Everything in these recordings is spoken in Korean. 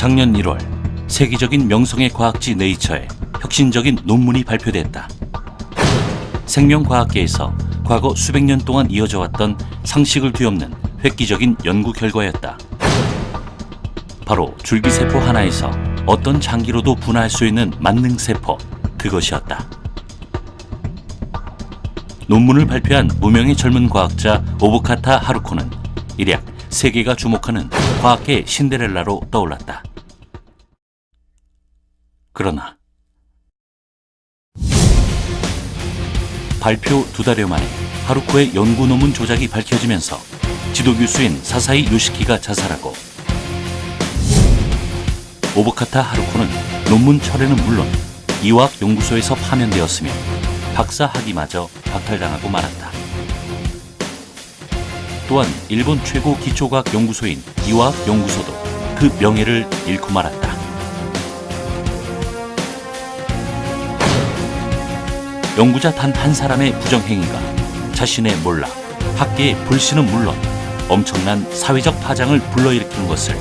작년 1월 세계적인 명성의 과학지 네이처에 혁신적인 논문이 발표됐다. 생명과학계에서 과거 수백 년 동안 이어져 왔던 상식을 뒤엎는 획기적인 연구 결과였다. 바로 줄기세포 하나에서 어떤 장기로도 분화할 수 있는 만능세포, 그것이었다. 논문을 발표한 무명의 젊은 과학자 오부카타 하루코는 일약 세계가 주목하는 과학계의 신데렐라로 떠올랐다. 그러나 발표 2달여 만에 하루코의 연구 논문 조작이 밝혀지면서 지도교수인 사사이 요시키가 자살하고 오부카타 하루코는 논문 철회는 물론 이화학연구소에서 파면되었으며 박사학위마저 박탈당하고 말았다. 또한 일본 최고 기초과학 연구소인 이화학연구소도 그 명예를 잃고 말았다. 연구자 단 한 사람의 부정행위가 자신의 몰락, 학계의 불신은 물론 엄청난 사회적 파장을 불러일으키는 것을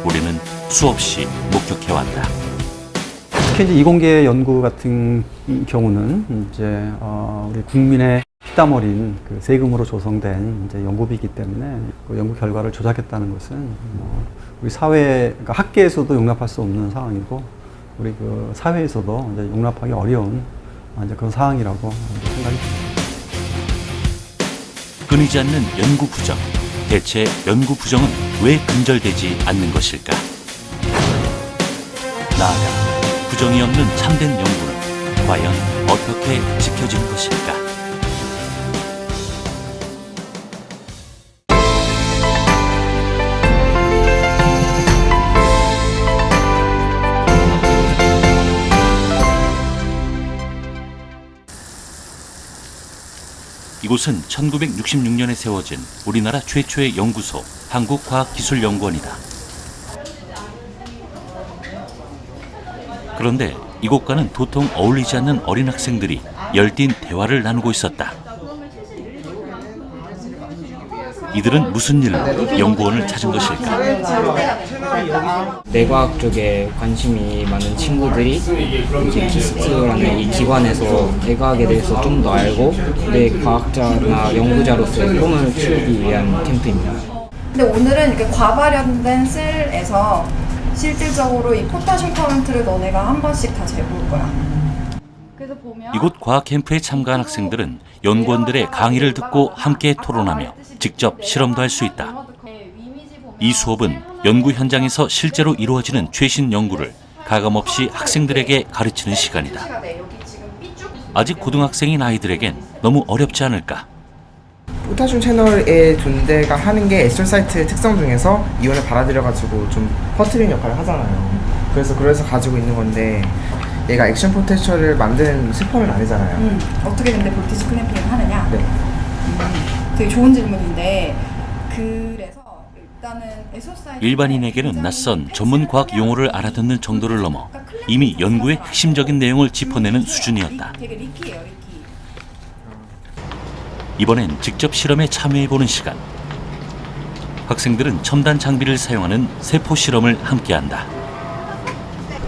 우리는 수없이 목격해왔다. 특히 이제 이공계 연구 같은 경우는 이제 우리 국민의 피땀 어린 그 세금으로 조성된 이제 연구비이기 때문에 그 연구 결과를 조작했다는 것은 우리 사회, 그러니까 학계에서도 용납할 수 없는 상황이고 우리 그 사회에서도 이제 용납하기 어려운 이제 그런 상황이라고 생각이 듭니다. 끊이지 않는 연구 부정. 대체 연구 부정은 왜 근절되지 않는 것일까? 나아가 부정이 없는 참된 연구는 과연 어떻게 지켜질 것일까? 이곳은 1966년에 세워진 우리나라 최초의 연구소, 한국과학기술연구원이다. 그런데 이곳과는 도통 어울리지 않는 어린 학생들이 열띤 대화를 나누고 있었다. 이들은 무슨 일로 연구원을 찾은 것일까? 뇌과학 쪽에 관심이 많은 친구들이 이제 키스트라는 이 기관에서 뇌과학에 대해서 좀 더 알고 뇌과학자나 연구자로서의 꿈을 키우기 위한 캠프입니다. 근데 오늘은 이렇게 과발현된 셀에서 실질적으로 이 포타슘 카운트를 너네가 한 번씩 다 재볼 거야. 그래서 보면 이곳 과학 캠프에 참가한 학생들은 연구원들의 강의를 듣고 함께 토론하며 직접 실험도 할 수 있다. 이 수업은 연구 현장에서 실제로 이루어지는 최신 연구를 가감없이 학생들에게 가르치는 시간이다. 아직 고등학생인 아이들에겐 너무 어렵지 않을까? 포타슘 채널의 존재가 하는 게 에스트로사이트의 특성 중에서 이온을 받아들여가지고 좀 퍼뜨리는 역할을 하잖아요. 그래서 가지고 있는 건데 얘가 액션 포텐셜을 만드는 세포는 아니잖아요. 어떻게 근데 볼티지 클램핑을 하느냐? 네. 되게 좋은 질문인데 그래서 일단은 에소사이트 일반인에게는 낯선 전문 과학 용어를 알아듣는 정도를 넘어 이미 연구의 핵심적인 내용을 짚어내는 수준이었다. 되게 리키예요, 리키. 이번엔 직접 실험에 참여해보는 시간. 학생들은 첨단 장비를 사용하는 세포 실험을 함께한다.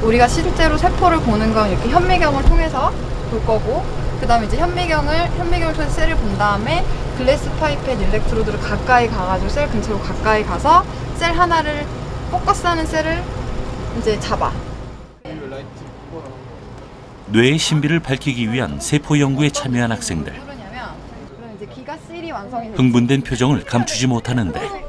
우리가 실제로 세포를 보는 건 이렇게 현미경을 통해서 볼 거고, 그 다음에 이제 현미경을 통해서 셀을 본 다음에 글래스 파이펫 일렉트로드를 가까이 가가지고 셀 근처로 가까이 가서 셀 하나를 포커스하는 셀을 이제 잡아. 뇌의 신비를 밝히기 위한 세포 연구에 참여한 학생들. 그러냐면 그럼 이제 기가 C이 완성이 됐지. 흥분된 표정을 감추지 못하는데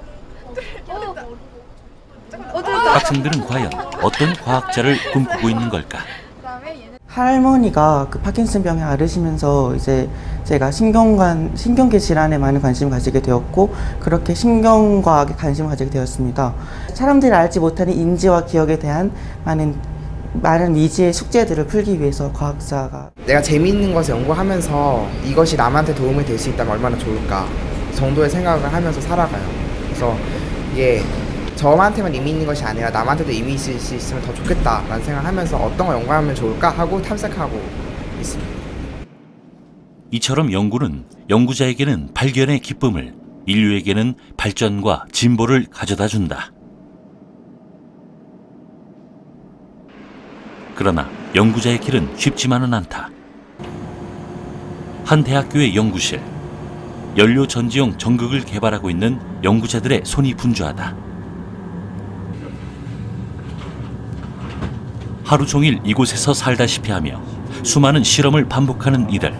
학생들은 과연 어떤 과학자를 꿈꾸고 있는 걸까? 그다음에 얘는 할머니가 그 파킨슨병에 앓으시면서 이제 제가 신경계 질환에 많은 관심을 가지게 되었고 그렇게 신경과학에 관심을 가지게 되었습니다. 사람들이 알지 못하는 인지와 기억에 대한 많은 미지의 숙제들을 풀기 위해서 과학자가 내가 재미있는 것을 연구하면서 이것이 남한테 도움이 될 수 있다면 얼마나 좋을까 정도의 생각을 하면서 살아가요. 그래서 이게 저한테만 의미 있는 것이 아니라 남한테도 의미 있을 수 있으면 더 좋겠다라는 생각을 하면서 어떤 걸 연구하면 좋을까 하고 탐색하고 있습니다. 이처럼 연구는 연구자에게는 발견의 기쁨을, 인류에게는 발전과 진보를 가져다 준다. 그러나 연구자의 길은 쉽지만은 않다. 한 대학교의 연구실. 연료 전지용 전극을 개발하고 있는 연구자들의 손이 분주하다. 하루 종일 이곳에서 살다시피 하며 수많은 실험을 반복하는 이들.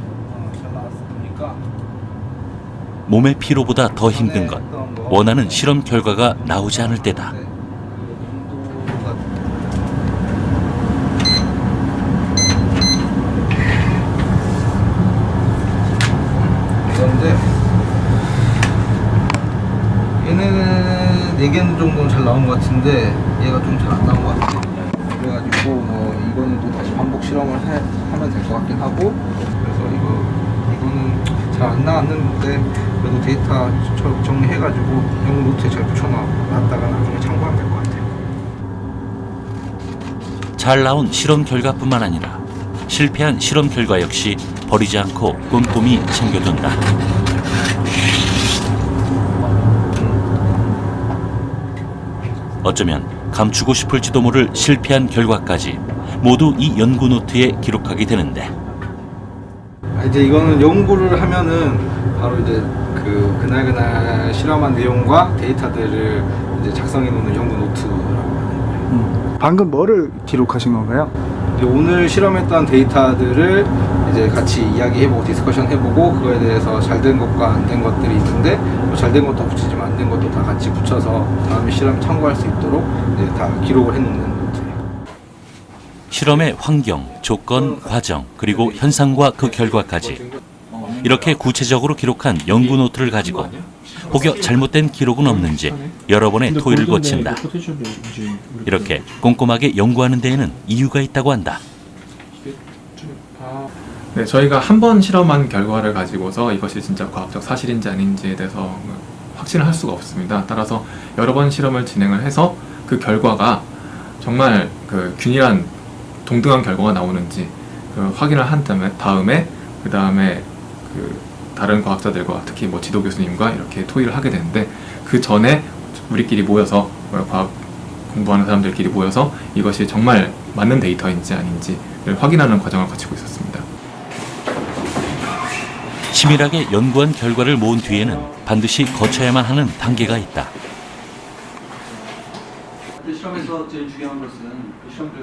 몸의 피로보다 더 힘든 건 원하는 실험 결과가 나오지 않을 때다. 그런데 얘네는 4개 정도는 잘 나온 것 같은데 얘가 좀 잘 안 나온 것 같아요. 그래가지고 뭐 이거는 또 다시 반복 실험을 하면 될 것 같긴 하고, 그래서 이거는 잘 안 나왔는데 그래도 데이터 정리해가지고 연구 노트에 잘 붙여놨다가 나중에 참고하면 될 것 같아요. 잘 나온 실험 결과뿐만 아니라 실패한 실험 결과 역시 버리지 않고 꼼꼼히 챙겨둔다. 어쩌면 감추고 싶을지도 모를 실패한 결과까지 모두 이 연구 노트에 기록하게 되는데, 이제 이거는 연구를 하면은 바로 이제 그날 실험한 내용과 데이터들을 이제 작성해 놓는 연구 노트라고 하는 거예요. 방금 뭐를 기록하신 건가요? 이제 오늘 실험했던 데이터들을 이제 같이 이야기해보고 디스커션 해보고 그거에 대해서 잘 된 것과 안 된 것들이 있는데 잘 된 것도 붙이지만 안 된 것도 다 같이 붙여서 다음에 실험 참고할 수 있도록 이제 다 기록을 해놓는 노트예요. 실험의 환경, 조건, 과정, 그리고 현상과 그 결과까지 이렇게 구체적으로 기록한 연구 노트를 가지고 혹여 잘못된 기록은 없는지 여러 번의 토의를 거친다. 이렇게 꼼꼼하게 연구하는 데에는 이유가 있다고 한다. 네, 저희가 한 번 실험한 결과를 가지고서 이것이 진짜 과학적 사실인지 아닌지에 대해서 확신을 할 수가 없습니다. 따라서 여러 번 실험을 진행을 해서 그 결과가 정말 그 균일한 동등한 결과가 나오는지 확인을 한 다음에 그 다른 과학자들과 특히 뭐 지도 교수님과 이렇게 토의를 하게 되는데, 그 전에 우리끼리 모여서 과학 공부하는 사람들끼리 모여서 이것이 정말 맞는 데이터인지 아닌지를 확인하는 과정을 거치고 있었습니다. 치밀하게 연구한 결과를 모은 뒤에는 반드시 거쳐야만 하는 단계가 있다.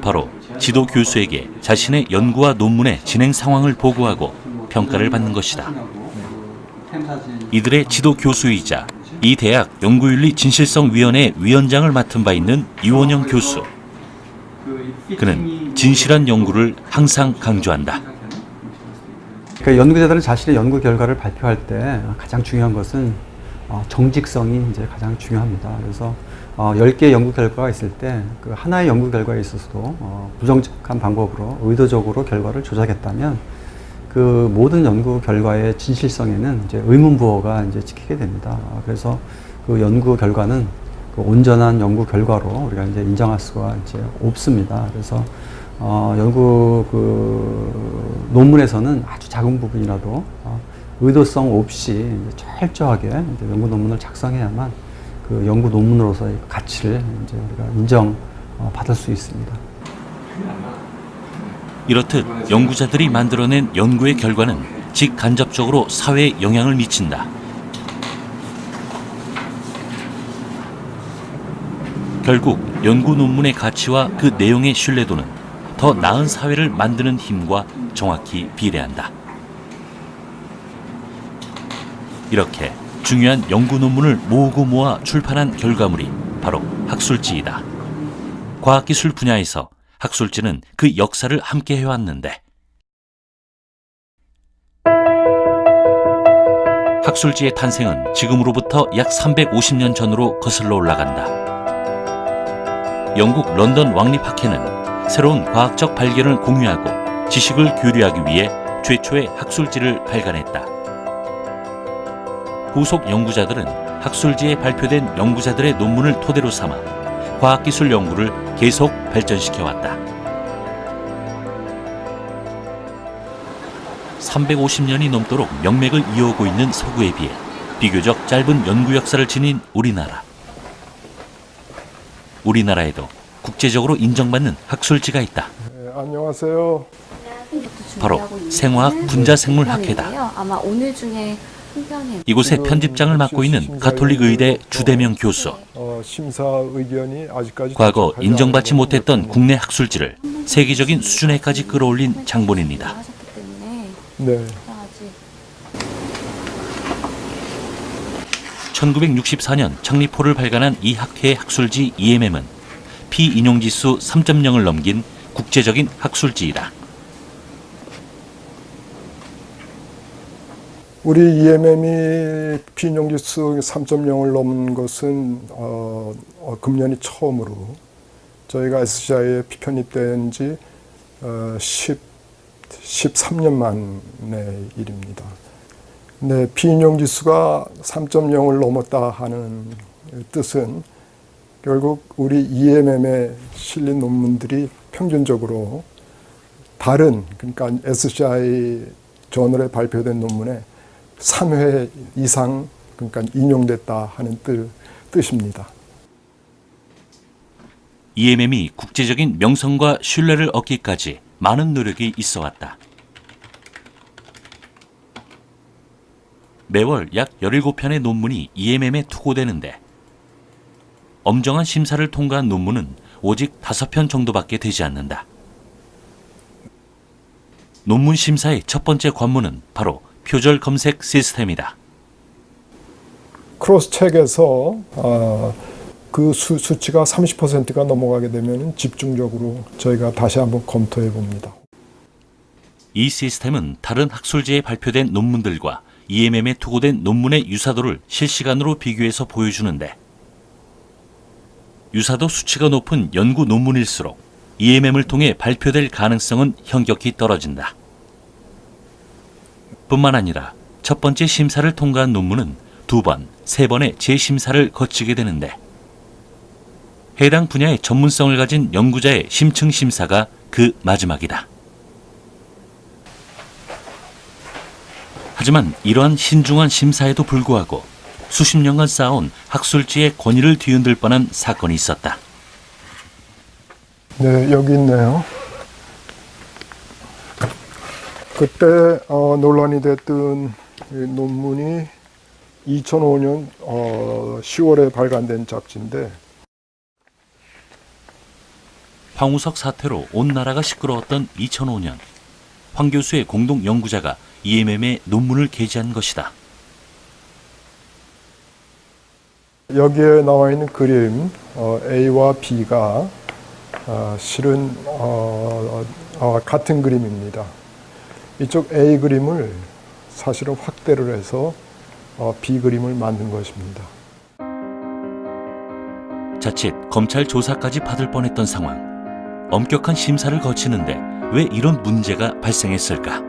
바로 지도 교수에게 자신의 연구와 논문의 진행 상황을 보고하고 평가를 받는 것이다. 이들의 지도 교수이자 이 대학 연구윤리 진실성위원회 위원장을 맡은 바 있는 이원영 교수. 그는 진실한 연구를 항상 강조한다. 그러니까 연구자들은 자신의 연구 결과를 발표할 때 가장 중요한 것은 정직성이 이제 가장 중요합니다. 그래서 10개의 연구 결과가 있을 때 그 하나의 연구 결과에 있어서도 부정직한 방법으로 의도적으로 결과를 조작했다면 그 모든 연구 결과의 진실성에는 이제 의문부호가 이제 찍히게 됩니다. 그래서 그 연구 결과는 그 온전한 연구 결과로 우리가 이제 인정할 수가 이제 없습니다. 그래서 연구 그 논문에서는 아주 작은 부분이라도 의도성 없이 이제 철저하게 이제 연구 논문을 작성해야만 그 연구 논문으로서의 가치를 이제 우리가 인정받을 수 있습니다. 이렇듯 연구자들이 만들어낸 연구의 결과는 직간접적으로 사회에 영향을 미친다. 결국 연구 논문의 가치와 그 내용의 신뢰도는 더 나은 사회를 만드는 힘과 정확히 비례한다. 이렇게 중요한 연구 논문을 모으고 모아 출판한 결과물이 바로 학술지이다. 과학기술 분야에서 학술지는 그 역사를 함께 해왔는데, 학술지의 탄생은 지금으로부터 약 350년 전으로 거슬러 올라간다. 영국 런던 왕립학회는 새로운 과학적 발견을 공유하고 지식을 교류하기 위해 최초의 학술지를 발간했다. 후속 연구자들은 학술지에 발표된 연구자들의 논문을 토대로 삼아 과학기술 연구를 계속 발전시켜왔다. 350년이 넘도록 명맥을 이어오고 있는 서구에 비해 비교적 짧은 연구 역사를 지닌 우리나라. 우리나라에도 국제적으로 인정받는 학술지가 있다. 안녕하세요. 바로 생화학 분자생물학회다. 아마 오늘 중에 한 편에 이곳의 편집장을 맡고 있는 가톨릭 의대 주대명 교수. 심사 의견이 아직까지 과거 인정받지 못했던 국내 학술지를 세계적인 수준에까지 끌어올린 장본인이다. 하셨기 때문에 네. 아직 1964년 창립호를 발간한 이 학회의 학술지 EMM은 피인용지수 3.0을 넘긴 국제적인 학술지이다. 우리 EMM이 피인용지수 3.0을 넘은 것은 금년이 처음으로 저희가 SCI에 편입된 지 13년 만의 일입니다. 네, 피인용지수가 3.0을 넘었다 하는 뜻은 결국 우리 EMM에 실린 논문들이 평균적으로 다른, 그러니까 SCI 저널에 발표된 논문에 3회 이상, 그러니까 인용됐다 하는 뜻입니다. EMM이 국제적인 명성과 신뢰를 얻기까지 많은 노력이 있어 왔다. 매월 약 17편의 논문이 EMM에 투고되는데 엄정한 심사를 통과한 논문은 오직 5편 정도밖에 되지 않는다. 논문 심사의 첫 번째 관문은 바로 표절 검색 시스템이다. 크로스책에서 그 수치가 30%가 넘어가게 되면 집중적으로 저희가 다시 한번 검토해 봅니다. 이 시스템은 다른 학술지에 발표된 논문들과 EMM에 투고된 논문의 유사도를 실시간으로 비교해서 보여주는데 유사도 수치가 높은 연구 논문일수록 EMM을 통해 발표될 가능성은 현격히 떨어진다. 뿐만 아니라 첫 번째 심사를 통과한 논문은 2번, 3번의 재심사를 거치게 되는데 해당 분야의 전문성을 가진 연구자의 심층 심사가 그 마지막이다. 하지만 이러한 신중한 심사에도 불구하고 수십 년간 쌓아온 학술지의 권위를 뒤흔들 뻔한 사건이 있었다. 네, 여기 있네요. 그때 논란이 됐던 논문이 2005년 10월에 발간된 잡지인데 황우석 사태로 온 나라가 시끄러웠던 2005년 황 교수의 공동 연구자가 EMM에 논문을 게재한 것이다. 여기에 나와 있는 그림 A와 B가 실은 같은 그림입니다. 이쪽 A 그림을 사실은 확대를 해서 B 그림을 만든 것입니다. 자칫 검찰 조사까지 받을 뻔했던 상황. 엄격한 심사를 거치는데 왜 이런 문제가 발생했을까?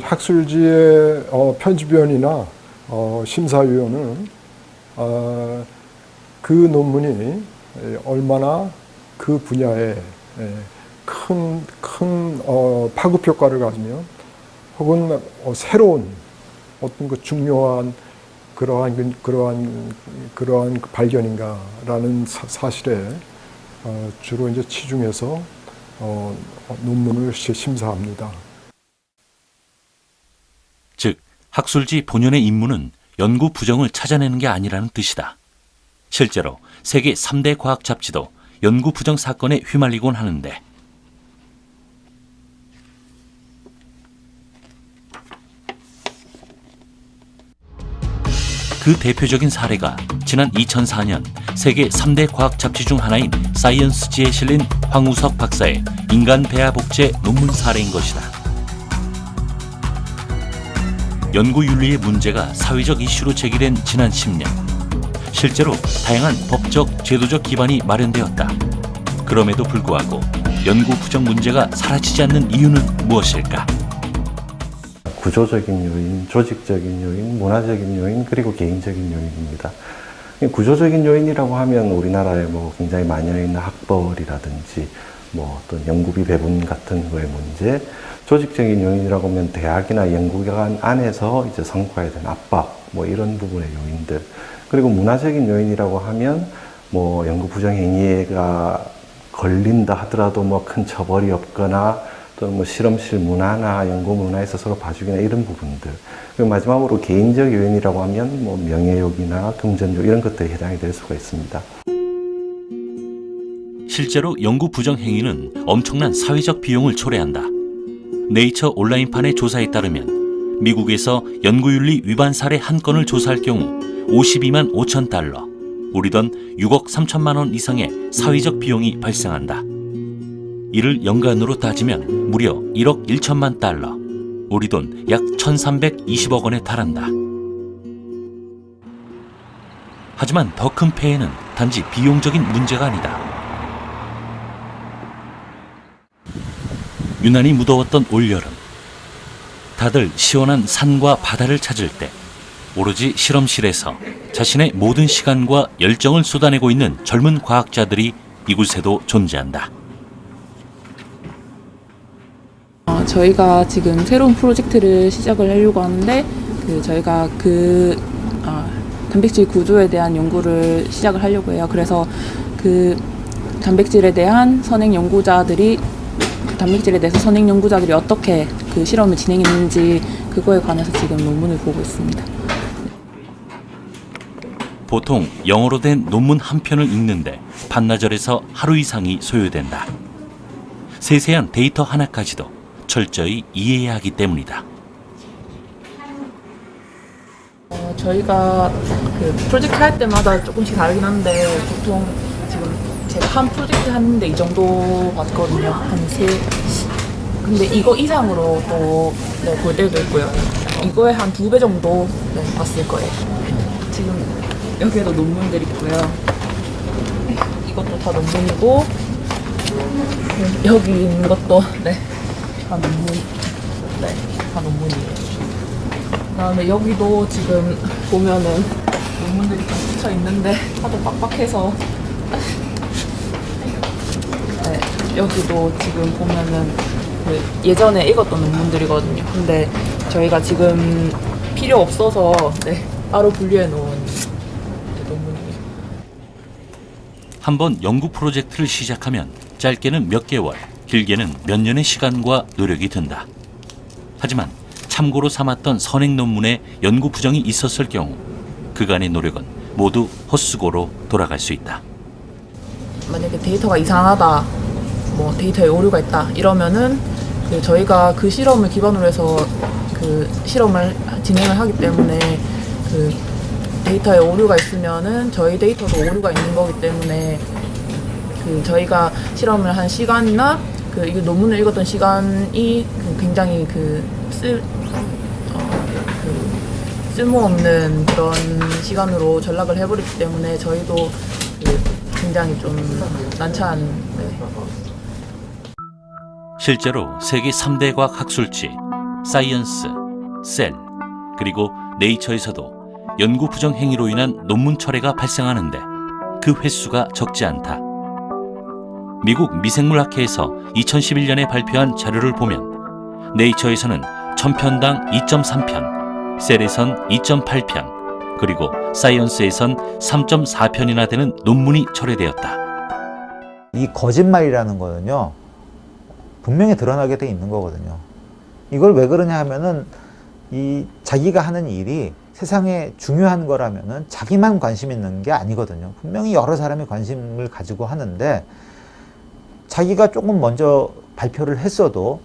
학술지의 편집위원이나 심사위원은 그 논문이 얼마나 그 분야에 큰 파급 효과를 가지면 혹은 새로운 어떤 그 중요한 그러한 발견인가라는 사실에 주로 이제 치중해서 논문을 심사합니다. 즉, 학술지 본연의 임무는 연구 부정을 찾아내는 게 아니라는 뜻이다. 실제로 세계 3대 과학 잡지도 연구 부정 사건에 휘말리곤 하는데 그 대표적인 사례가 지난 2004년 세계 3대 과학 잡지 중 하나인 사이언스지에 실린 황우석 박사의 인간 배아 복제 논문 사례인 것이다. 연구 윤리의 문제가 사회적 이슈로 제기된 지난 10년. 실제로 다양한 법적, 제도적 기반이 마련되었다. 그럼에도 불구하고 연구 부정 문제가 사라지지 않는 이유는 무엇일까? 구조적인 요인, 조직적인 요인, 문화적인 요인, 그리고 개인적인 요인입니다. 구조적인 요인이라고 하면 우리나라에 굉장히 만연해 있는 학벌이라든지 어떤 연구비 배분 같은 거의 문제, 조직적인 요인이라고 하면 대학이나 연구기관 안에서 이제 성과에 대한 압박, 이런 부분의 요인들. 그리고 문화적인 요인이라고 하면 연구 부정 행위가 걸린다 하더라도 뭐 큰 처벌이 없거나 또 뭐 실험실 문화나 연구 문화에서 서로 봐주기나 이런 부분들. 그리고 마지막으로 개인적 요인이라고 하면 뭐 명예욕이나 금전욕 이런 것들이 해당이 될 수가 있습니다. 실제로 연구 부정 행위는 엄청난 사회적 비용을 초래한다. 네이처 온라인판의 조사에 따르면 미국에서 연구윤리 위반 사례 한 건을 조사할 경우 52만 5천 달러, 우리 돈 6억 3천만 원 이상의 사회적 비용이 발생한다. 이를 연간으로 따지면 무려 1억 1천만 달러, 우리 돈 약 1,320억 원에 달한다. 하지만 더 큰 폐해는 단지 비용적인 문제가 아니다. 유난히 무더웠던 올여름, 다들 시원한 산과 바다를 찾을 때 오로지 실험실에서 자신의 모든 시간과 열정을 쏟아내고 있는 젊은 과학자들이 이곳에도 존재한다. 저희가 지금 새로운 프로젝트를 시작을 하려고 하는데 저희가 단백질 구조에 대한 연구를 시작을 하려고 해요. 그래서 그 단백질에 대해서 선행 연구자들이 어떻게 그 실험을 진행했는지 그거에 관해서 지금 논문을 보고 있습니다. 보통 영어로 된 논문 한 편을 읽는데 반나절에서 하루 이상이 소요된다. 세세한 데이터 하나까지도 철저히 이해해야 하기 때문이다. 저희가 그 프로젝트 할 때마다 조금씩 다르긴 한데 보통 지금 제가 한 프로젝트 하는데 이 정도 받거든요. 근데 이거 이상으로 또 볼 때도 있고요. 이거에 한 2배 정도 봤을 거예요. 지금 여기에도 논문들 있고요. 이것도 다 논문이고 여기 있는 것도 다 논문이에요. 그다음에 여기도 지금 보면은 논문들이 다 붙여 있는데 하도 빡빡해서 여기도 지금 보면은 예전에 읽었던 논문들이거든요. 근데 저희가 지금 필요 없어서 따로 분류해 놓은 논문이에요. 한번 연구 프로젝트를 시작하면 짧게는 몇 개월, 길게는 몇 년의 시간과 노력이 든다. 하지만 참고로 삼았던 선행 논문에 연구 부정이 있었을 경우 그간의 노력은 모두 헛수고로 돌아갈 수 있다. 만약에 데이터가 이상하다, 뭐 데이터에 오류가 있다 이러면은 저희가 그 실험을 기반으로 해서 그 실험을 진행을 하기 때문에 그 데이터에 오류가 있으면은 저희 데이터도 오류가 있는 거기 때문에 저희가 실험을 한 시간이나 이 논문을 읽었던 시간이 굉장히 쓸모없는 그런 시간으로 전락을 해버리기 때문에 저희도 굉장히 좀 난처한. 실제로 세계 3대 과학 학술지 사이언스, 셀, 그리고 네이처에서도 연구 부정 행위로 인한 논문 철회가 발생하는데 그 횟수가 적지 않다. 미국 미생물학회에서 2011년에 발표한 자료를 보면 네이처에서는 1000편당 2.3편, 셀에선 2.8편, 그리고 사이언스에선 3.4편이나 되는 논문이 철회되었다. 이 거짓말이라는 거는요, 분명히 드러나게 돼 있는 거거든요. 이걸 왜 그러냐 하면은 이 자기가 하는 일이 세상에 중요한 거라면은 자기만 관심 있는 게 아니거든요. 분명히 여러 사람이 관심을 가지고 하는데 자기가 조금 먼저 발표를 했어도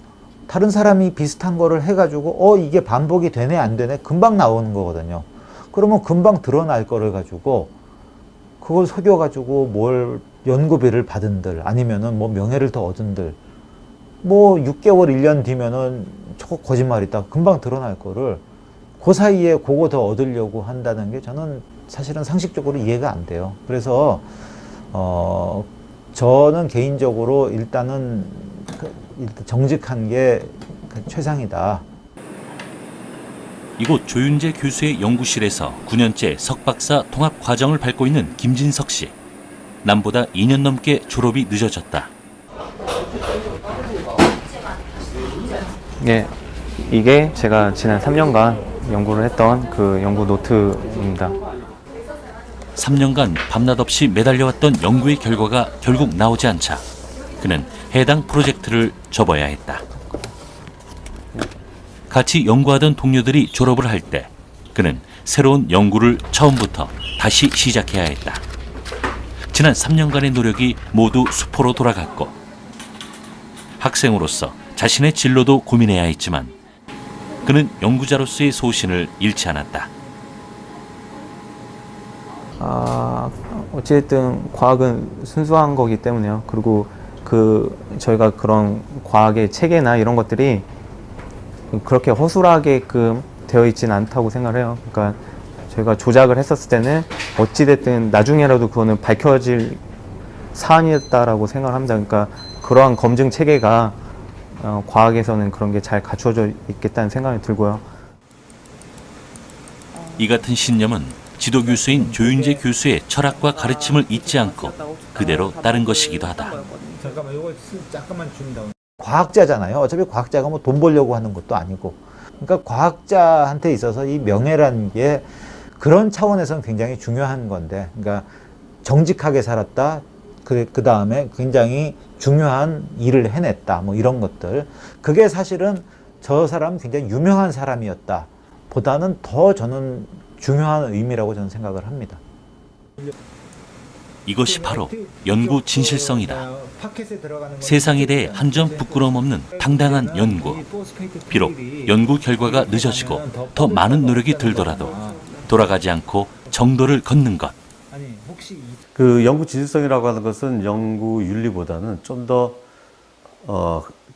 다른 사람이 비슷한 거를 해가지고 이게 반복이 되네 안 되네 금방 나오는 거거든요. 그러면 금방 드러날 거를 가지고 그걸 속여가지고 뭘 연구비를 받은들 아니면은 뭐 명예를 더 얻은들 뭐 6개월 1년 뒤면은 저거 거짓말이다 금방 드러날 거를 그 사이에 그거 더 얻으려고 한다는 게 저는 사실은 상식적으로 이해가 안 돼요. 그래서 저는 개인적으로 일단은 정직한 게 최상이다. 이곳 조윤재 교수의 연구실에서 9년째 석박사 통합 과정을 밟고 있는 김진석 씨. 남보다 2년 넘게 졸업이 늦어졌다. 네, 이게 제가 지난 3년간 연구를 했던 그 연구 노트입니다. 3년간 밤낮 없이 매달려왔던 연구의 결과가 결국 나오지 않자 그는 해당 프로젝트를 접어야 했다. 같이 연구하던 동료들이 졸업을 할 때 그는 새로운 연구를 처음부터 다시 시작해야 했다. 지난 3년간의 노력이 모두 수포로 돌아갔고 학생으로서 자신의 진로도 고민해야 했지만 그는 연구자로서의 소신을 잃지 않았다. 어쨌든 과학은 순수한 거기 때문에요. 그리고 저희가 그런 과학의 체계나 이런 것들이 그렇게 허술하게끔 되어 있지는 않다고 생각을 해요. 그러니까 저희가 조작을 했었을 때는 어찌됐든 나중에라도 그거는 밝혀질 사안이었다라고 생각을 합니다. 그러니까 그러한 검증 체계가 과학에서는 그런 게 잘 갖춰져 있겠다는 생각이 들고요. 이 같은 신념은 지도 교수인 조윤재 교수의 철학과 가르침을 잊지 않고 그대로 따른 것이기도 하다. 잠깐만, 이거 잠깐만 준다. 과학자잖아요. 어차피 과학자가 뭐 돈 벌려고 하는 것도 아니고. 그러니까 과학자한테 있어서 이 명예라는 게 그런 차원에서는 굉장히 중요한 건데, 그러니까 정직하게 살았다. 그 다음에 굉장히 중요한 일을 해냈다. 뭐 이런 것들. 그게 사실은 저 사람은 굉장히 유명한 사람이었다. 보다는 더 저는 중요한 의미라고 저는 생각을 합니다. 이것이 바로 연구 진실성이다. 세상에 대해 한 점 부끄러움 없는 당당한 연구. 비록 연구 결과가 늦어지고 더 많은 노력이 들더라도 돌아가지 않고 정도를 걷는 것. 그 연구 진실성이라고 하는 것은 연구 윤리보다는 좀 더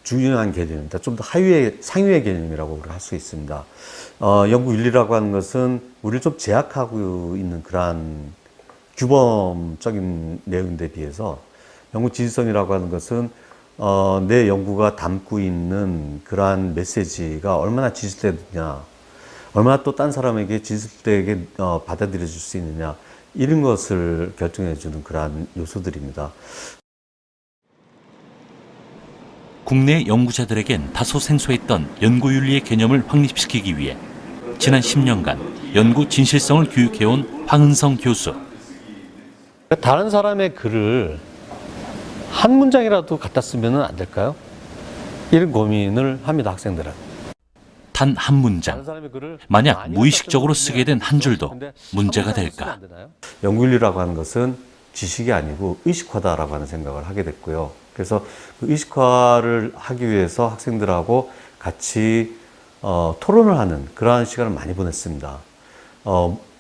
중요한 개념입니다. 좀 더 상위의 개념이라고 우리가 할 수 있습니다. 연구 윤리라고 하는 것은 우리를 좀 제약하고 있는 그러한 규범적인 내용인데 비해서 연구 진실성이라고 하는 것은 내 연구가 담고 있는 그러한 메시지가 얼마나 진실되느냐, 얼마나 또 딴 사람에게 진실되게 받아들여질 수 있느냐, 이런 것을 결정해 주는 그러한 요소들입니다. 국내 연구자들에겐 다소 생소했던 연구윤리의 개념을 확립시키기 위해 지난 10년간 연구 진실성을 교육해온 황은성 교수. 다른 사람의 글을 한 문장이라도 갖다 쓰면 안 될까요? 이런 고민을 합니다, 학생들은. 단 한 문장. 만약 무의식적으로 쓰게 된 한 줄도 문제가 될까? 연구윤리라고 하는 것은 지식이 아니고 의식화다라고 하는 생각을 하게 됐고요. 그래서 그 의식화를 하기 위해서 학생들하고 같이 토론을 하는 그러한 시간을 많이 보냈습니다.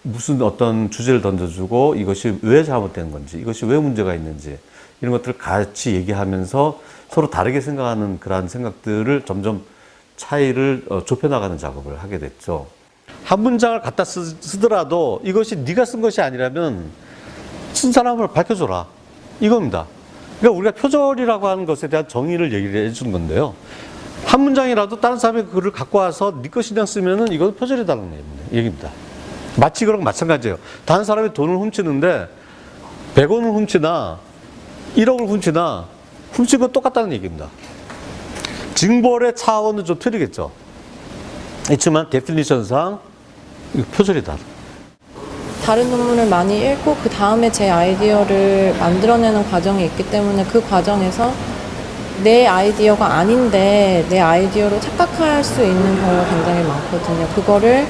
무슨 어떤 주제를 던져주고 이것이 왜 잘못된 건지, 이것이 왜 문제가 있는지, 이런 것들을 같이 얘기하면서 서로 다르게 생각하는 그러한 생각들을 점점 차이를 좁혀나가는 작업을 하게 됐죠. 한 문장을 갖다 쓰더라도 이것이 네가 쓴 것이 아니라면 쓴 사람을 밝혀줘라, 이겁니다. 그러니까 우리가 표절이라고 하는 것에 대한 정의를 얘기를 해주는 건데요. 한 문장이라도 다른 사람의 글을 갖고 와서 네 것이 그냥 쓰면은 이건 표절이다는 얘기입니다. 마치 그런 거 마찬가지예요. 다른 사람의 돈을 훔치는데 100원을 훔치나 1억을 훔치나 훔친 건 똑같다는 얘기입니다. 징벌의 차원은 좀 틀리겠죠. 있지만 데피니션상 이거 표절이다. 다른 논문을 많이 읽고 그 다음에 제 아이디어를 만들어내는 과정이 있기 때문에 그 과정에서 내 아이디어가 아닌데 내 아이디어로 착각할 수 있는 경우가 굉장히 많거든요. 그거를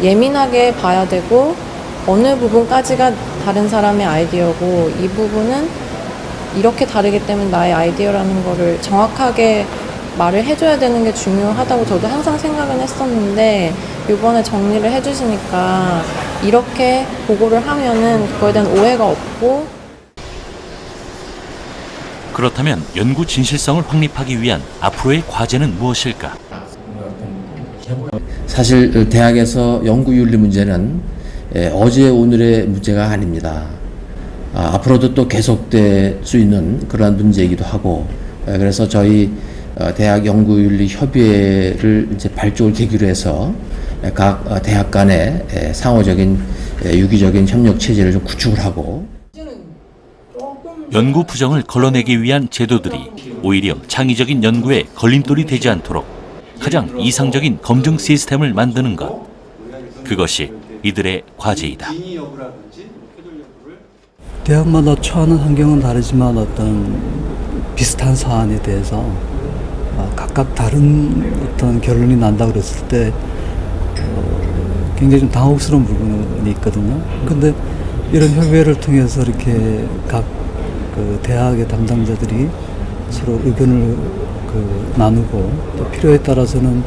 예민하게 봐야 되고 어느 부분까지가 다른 사람의 아이디어고 이 부분은 이렇게 다르기 때문에 나의 아이디어라는 거를 정확하게 말을 해줘야 되는 게 중요하다고 저도 항상 생각은 했었는데 이번에 정리를 해주시니까 이렇게 보고를 하면은 그거에 대한 오해가 없고. 그렇다면 연구 진실성을 확립하기 위한 앞으로의 과제는 무엇일까? 사실 대학에서 연구윤리 문제는 어제 오늘의 문제가 아닙니다. 앞으로도 또 계속될 수 있는 그러한 문제이기도 하고, 그래서 저희 대학 연구윤리 협의회를 이제 발족을 계기로 해서 각 대학 간의 상호적인 유기적인 협력 체제를 좀 구축을 하고, 연구 부정을 걸러내기 위한 제도들이 오히려 창의적인 연구에 걸림돌이 되지 않도록 가장 이상적인 검증 시스템을 만드는 것. 그것이 이들의 과제이다. 대학마다 처하는 환경은 다르지만 어떤 비슷한 사안에 대해서 각각 다른 어떤 결론이 난다 그랬을 때 굉장히 좀 당혹스러운 부분이 있거든요. 근데 이런 협의회를 통해서 이렇게 각 그 대학의 담당자들이 서로 의견을 나누고 또 필요에 따라서는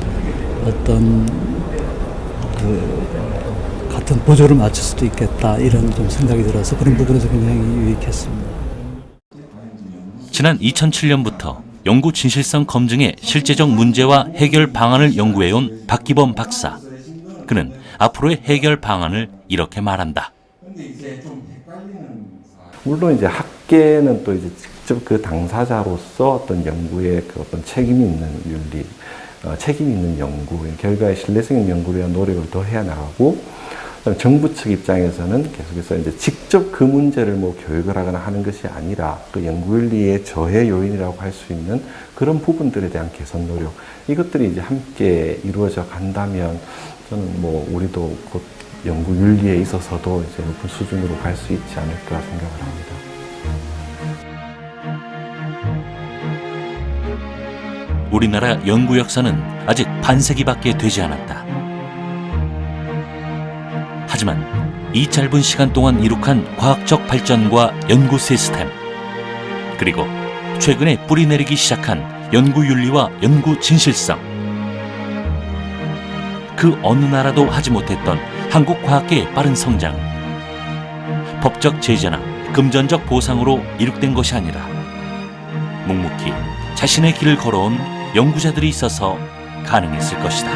어떤 같은 보조를 맞출 수도 있겠다 이런 좀 생각이 들어서 그런 부분에서 굉장히 유익했습니다. 지난 2007년부터 연구 진실성 검증의 실제적 문제와 해결 방안을 연구해온 박기범 박사. 그는 앞으로의 해결 방안을 이렇게 말한다. 물론 이제 학계는 또 이제 직접 그 당사자로서 어떤 연구에 그 어떤 책임 있는 윤리, 책임 있는 연구, 결과의 신뢰성 있는 연구를 위한 노력을 더 해야 나가고, 정부 측 입장에서는 계속해서 이제 직접 그 문제를 뭐 교육을 하거나 하는 것이 아니라 그 연구윤리의 저해 요인이라고 할 수 있는 그런 부분들에 대한 개선 노력, 이것들이 이제 함께 이루어져 간다면 저는 뭐 우리도 곧 연구윤리에 있어서도 이제 높은 수준으로 갈 수 있지 않을까 생각을 합니다. 우리나라 연구 역사는 아직 반세기밖에 되지 않았다. 하지만 이 짧은 시간 동안 이룩한 과학적 발전과 연구 시스템, 그리고 최근에 뿌리내리기 시작한 연구윤리와 연구 진실성, 그 어느 나라도 하지 못했던 한국 과학계의 빠른 성장, 법적 제재나 금전적 보상으로 이룩된 것이 아니라 묵묵히 자신의 길을 걸어온 연구자들이 있어서 가능했을 것이다.